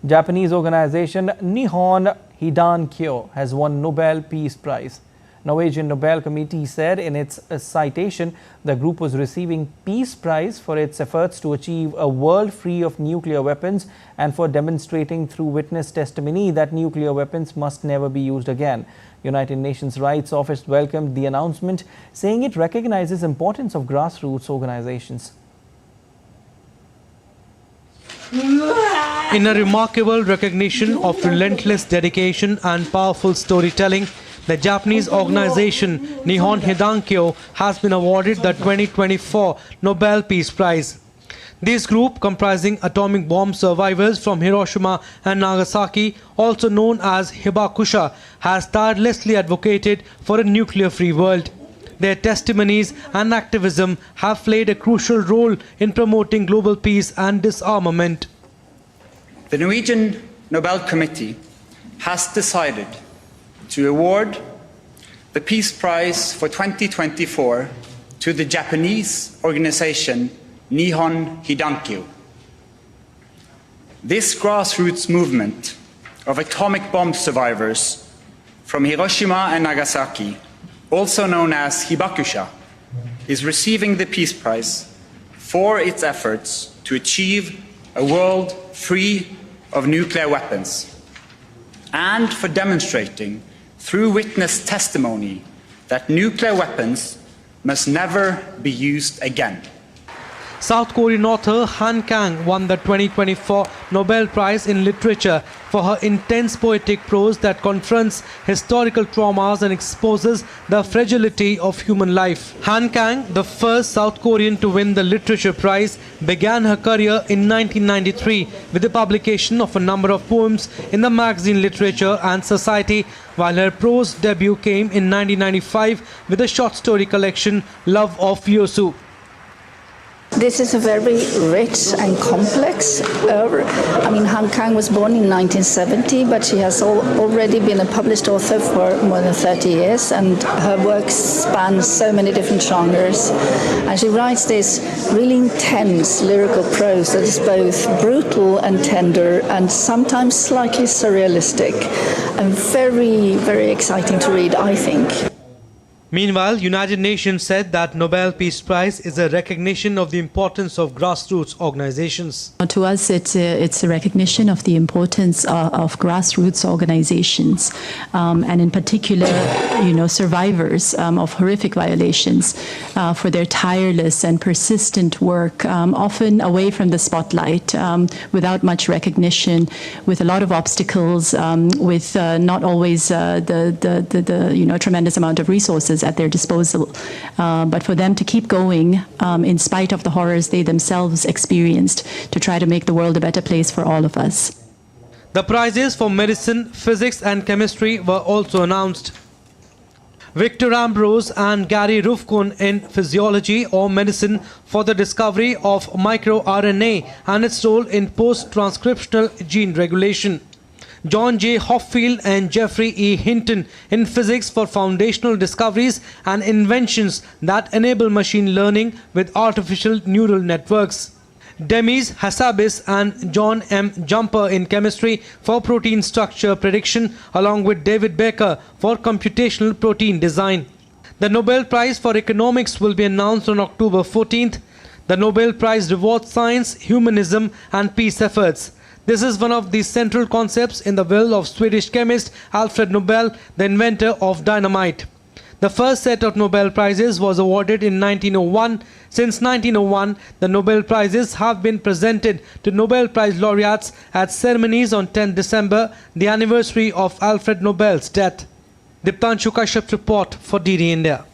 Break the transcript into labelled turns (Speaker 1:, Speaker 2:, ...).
Speaker 1: Japanese organization Nihon Hidankyo has won Nobel Peace Prize. Norwegian Nobel Committee said in its citation the group was receiving Peace Prize for its efforts to achieve a world free of nuclear weapons and for demonstrating through witness testimony that nuclear weapons must never be used again. United Nations Rights Office welcomed the announcement, saying it recognizes the importance of grassroots organizations.
Speaker 2: In a remarkable recognition of relentless dedication and powerful storytelling, the Japanese organization Nihon Hidankyo has been awarded the 2024 Nobel Peace Prize. This group, comprising atomic bomb survivors from Hiroshima and Nagasaki, also known as Hibakusha, has tirelessly advocated for a nuclear-free world. Their testimonies and activism have played a crucial role in promoting global peace and disarmament.
Speaker 3: The Norwegian Nobel Committee has decided to award the Peace Prize for 2024 to the Japanese organization Nihon Hidankyo. This grassroots movement of atomic bomb survivors from Hiroshima and Nagasaki, also known as Hibakusha, is receiving the Peace Prize for its efforts to achieve a world free of nuclear weapons and for demonstrating through witness testimony that nuclear weapons must never be used again.
Speaker 2: South Korean author Han Kang won the 2024 Nobel Prize in Literature for her intense poetic prose that confronts historical traumas and exposes the fragility of human life. Han Kang, the first South Korean to win the Literature Prize, began her career in 1993 with the publication of a number of poems in the magazine Literature and Society, while her prose debut came in 1995 with the short story collection Love of Yosu.
Speaker 4: This is a very rich and complex oeuvre. Han Kang was born in 1970, but she has already been a published author for more than 30 years, and her works span so many different genres. And she writes this really intense lyrical prose that is both brutal and tender and sometimes slightly surrealistic, and very, very exciting to read, I think.
Speaker 2: Meanwhile, United Nations said that Nobel Peace Prize is a recognition of the importance of grassroots organizations.
Speaker 5: To us, it's a recognition of the importance of grassroots organizations, and in particular, survivors of horrific violations for their tireless and persistent work, often away from the spotlight, without much recognition, with a lot of obstacles, with not always the tremendous amount of resources at their disposal, but for them to keep going in spite of the horrors they themselves experienced to try to make the world a better place for all of us.
Speaker 2: The prizes for medicine, physics and chemistry were also announced. Victor Ambrose and Gary Rufkun in physiology or medicine for the discovery of microRNA and its role in post-transcriptional gene regulation. John J. Hopfield and Jeffrey E. Hinton in physics for foundational discoveries and inventions that enable machine learning with artificial neural networks. Demis Hassabis and John M. Jumper in chemistry for protein structure prediction, along with David Baker for computational protein design. The Nobel Prize for Economics will be announced on October 14th. The Nobel Prize rewards science, humanism and peace efforts. This is one of the central concepts in the will of Swedish chemist Alfred Nobel, the inventor of dynamite. The first set of Nobel Prizes was awarded in 1901. Since 1901, the Nobel Prizes have been presented to Nobel Prize laureates at ceremonies on 10 December, the anniversary of Alfred Nobel's death. Diptanshu Kashyap report for DD India.